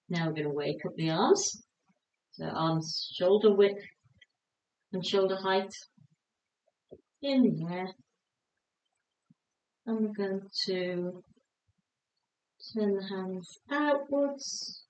Now we're going to wake up the arms. So arms shoulder width and shoulder height in the air. And we're going to turn the hands outwards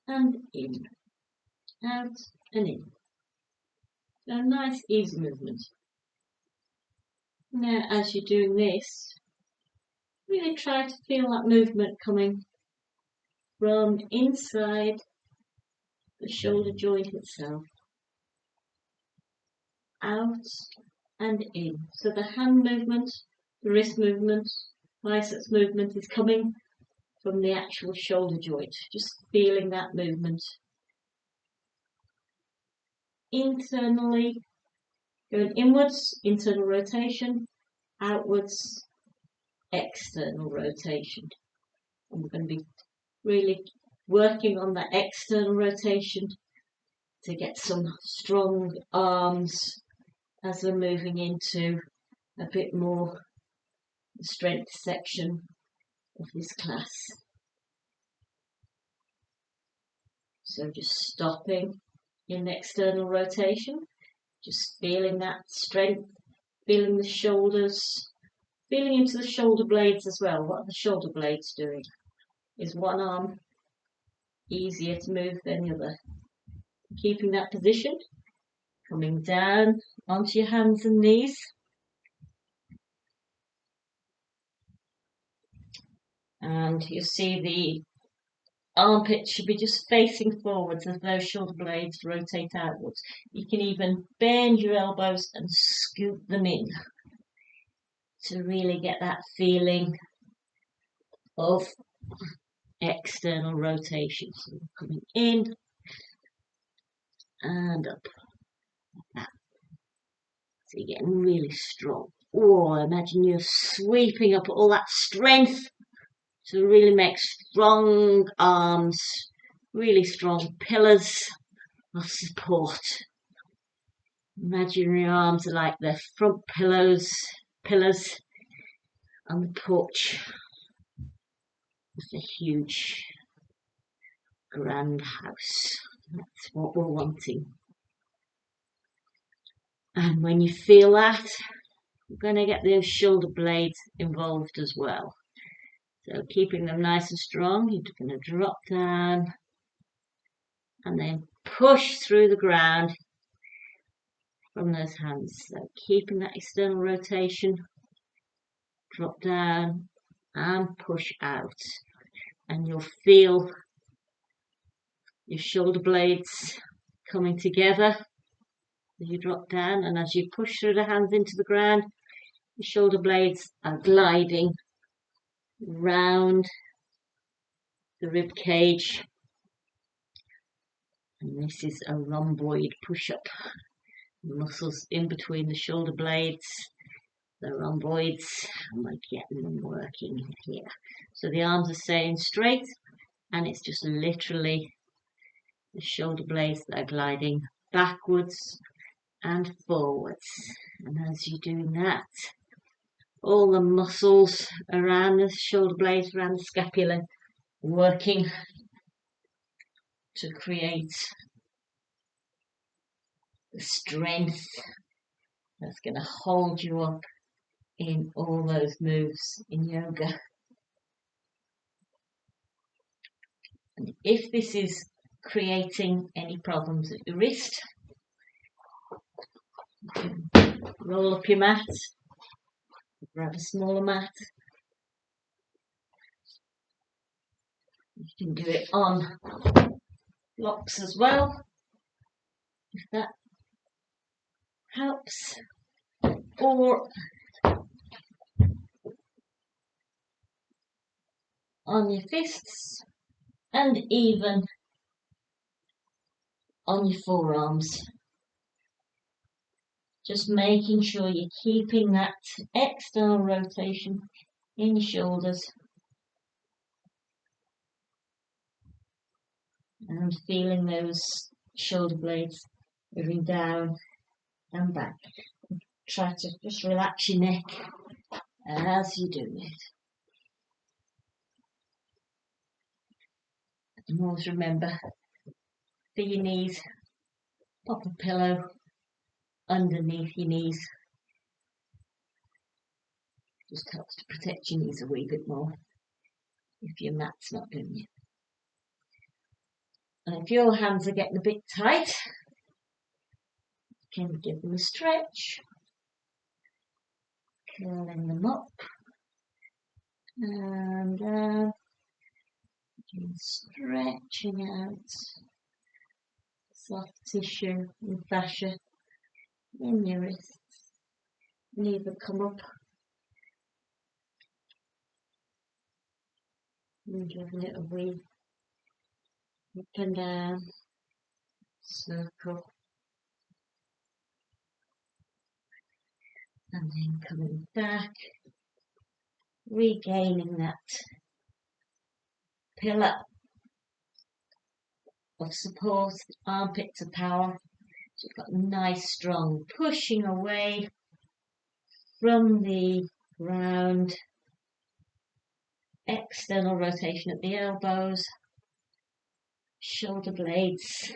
and in, out and in. So a nice easy movement. Now as you're doing this, really try to feel that movement coming from inside the shoulder joint itself, out and in. So the hand movement, the wrist movement, biceps movement is coming from the actual shoulder joint, just feeling that movement. Internally, going inwards, internal rotation, outwards, external rotation. And we're going to be really working on that external rotation to get some strong arms as we're moving into a bit more strength section of this class. So just stopping in the external rotation, just feeling that strength, feeling the shoulders, feeling into the shoulder blades as well. What are the shoulder blades doing? Is one arm easier to move than the other? Keeping that position, coming down onto your hands and knees. And you see the armpit should be just facing forwards as those shoulder blades rotate outwards. You can even bend your elbows and scoop them in to really get that feeling of external rotation. So coming in and up like that. So you're getting really strong. Oh, imagine you're sweeping up all that strength to really make strong arms, really strong pillars of support. Imaginary arms are like the front pillars on the porch of a huge grand house. That's what we're wanting. And when you feel that, we're going to get those shoulder blades involved as well. So keeping them nice and strong, you're going to drop down and then push through the ground from those hands. So keeping that external rotation, drop down and push out. And you'll feel your shoulder blades coming together as you drop down, and as you push through the hands into the ground, the shoulder blades are gliding round the rib cage. And this is a rhomboid push-up. Muscles in between the shoulder blades, the rhomboids, and we're getting them working here. So the arms are staying straight, and it's just literally the shoulder blades that are gliding backwards and forwards. And as you're doing that, all the muscles around the shoulder blades, around the scapula, working to create the strength that's going to hold you up in all those moves in yoga. And if this is creating any problems at your wrist, roll up your mat, grab a smaller mat. You can do it on blocks as well, if that helps, or on your fists, and even on your forearms. Just making sure you're keeping that external rotation in your shoulders and feeling those shoulder blades moving down and back. Try to just relax your neck as you do it. And always remember, for your knees, pop a pillow underneath your knees. Just helps to protect your knees a wee bit more if your mat's not doing it. And if your hands are getting a bit tight, you can give them a stretch, curling them up and down, stretching out soft tissue and fascia in your wrists, and either come up and giving it a wee up and down circle, and then coming back, regaining that pillar of support, armpit to power. So you've got nice strong pushing away from the ground, external rotation at the elbows, shoulder blades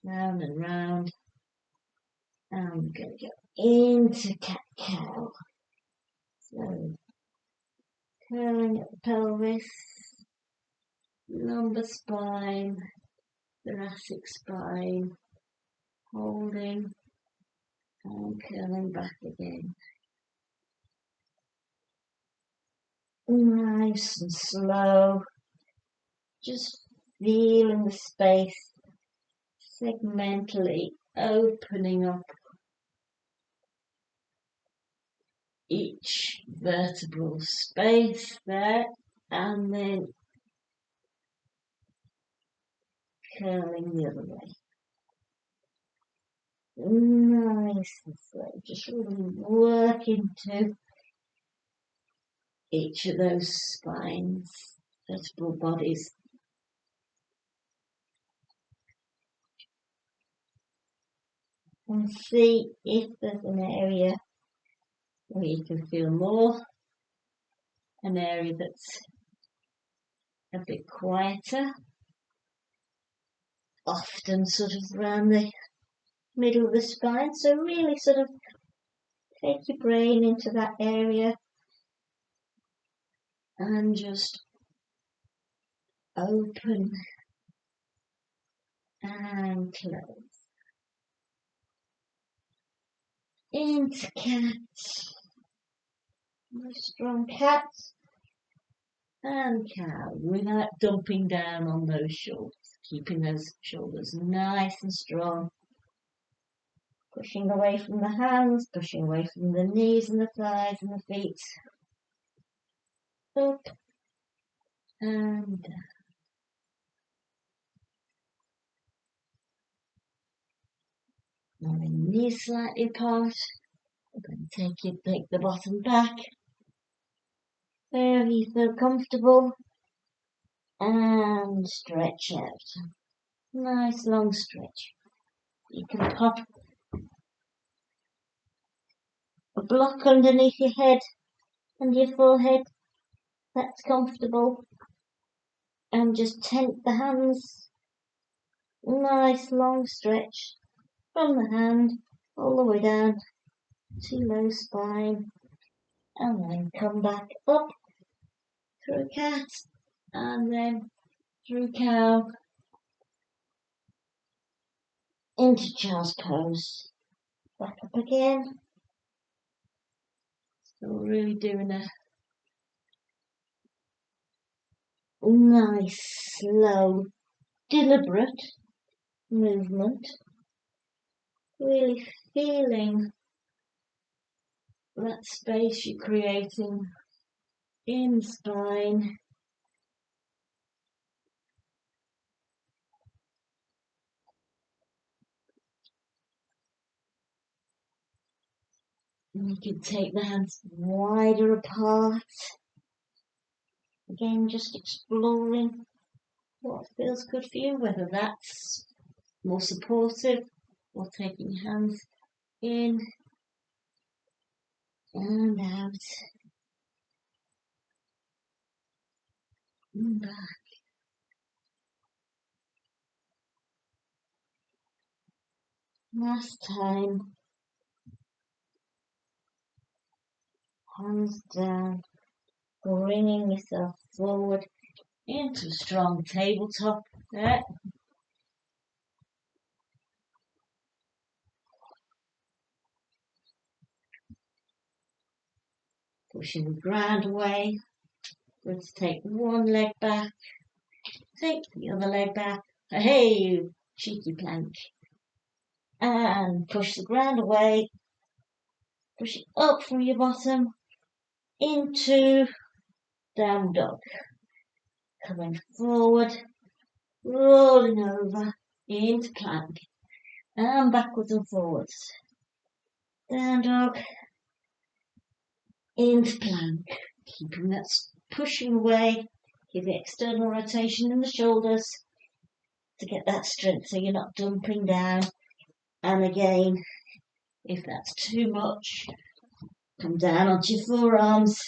round and round. And I'm going to go into cat-cow. So curling at the pelvis, lumbar spine, thoracic spine, holding and curling back again. Nice and slow, just feeling the space, segmentally opening up each vertebral space there, and then curling the other way. Nice and slow, just really work into each of those spines, vertebral bodies. And see if there's an area where you can feel more, an area that's a bit quieter, often sort of around the middle of the spine. So really sort of take your brain into that area and just open and close. Into cat. Nice strong cat. And cow, without dumping down on those shoulders, keeping those shoulders nice and strong. Pushing away from the hands, pushing away from the knees and the thighs and the feet. Up and down. Now the knees slightly apart. We're going to take the bottom back. There you feel comfortable. And stretch out. Nice long stretch. You can pop a block underneath your head and your forehead. That's comfortable. And just tent the hands. Nice long stretch from the hand all the way down to low spine. And then come back up through cat and then through cow into child's pose. Back up again. So we're really doing a nice, slow, deliberate movement. Really feeling that space you're creating in the spine. And you can take the hands wider apart. Again, just exploring what feels good for you, whether that's more supportive or taking hands in and out, and back. Last time, hands down, bringing yourself forward into a strong tabletop there. Pushing the ground away. Let's take one leg back, take the other leg back. Hey, you cheeky plank. And push the ground away. Push it up from your bottom into down dog. Coming forward, rolling over into plank. And backwards and forwards. Down dog, into plank. Keeping that pushing away. Give the external rotation in the shoulders to get that strength so you're not dumping down. And again, if that's too much, come down onto your forearms,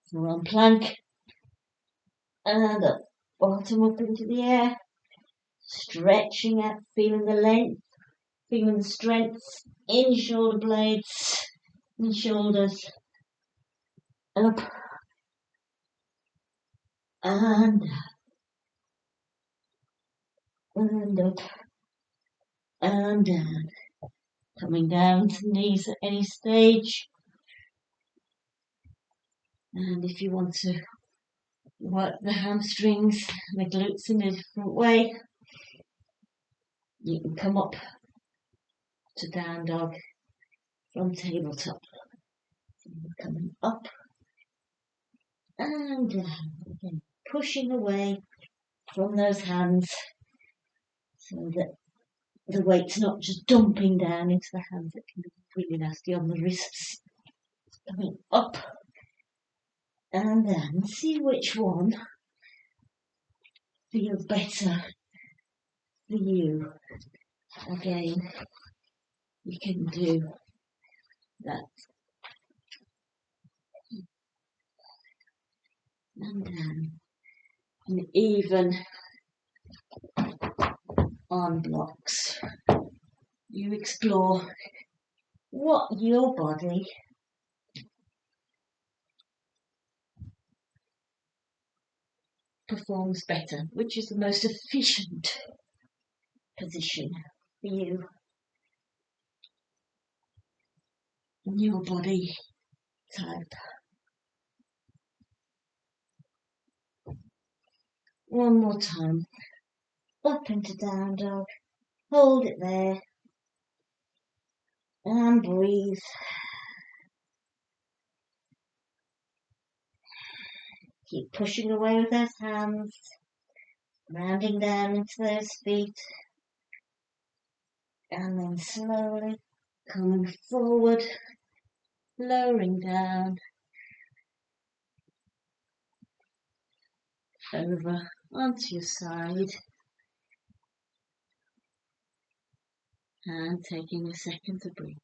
forearm plank, and up, bottom up into the air, stretching out, feeling the length, feeling the strength in your shoulder blades, and shoulders, up, and down, and up, and down. Coming down to the knees at any stage. And if you want to work the hamstrings and the glutes in a different way, you can come up to down dog from tabletop. So you're coming up and down, again, pushing away from those hands so that the weight's not just dumping down into the hands. It can be really nasty on the wrists. Coming up and then see which one feels better for you. Again, you can do that and down, and even on blocks. You explore what your body performs better, which is the most efficient position for you and your body type. One more time, up into down dog, hold it there and breathe. Keep pushing away with those hands, rounding down into those feet, and then slowly coming forward, lowering down, over onto your side, and taking a second to breathe.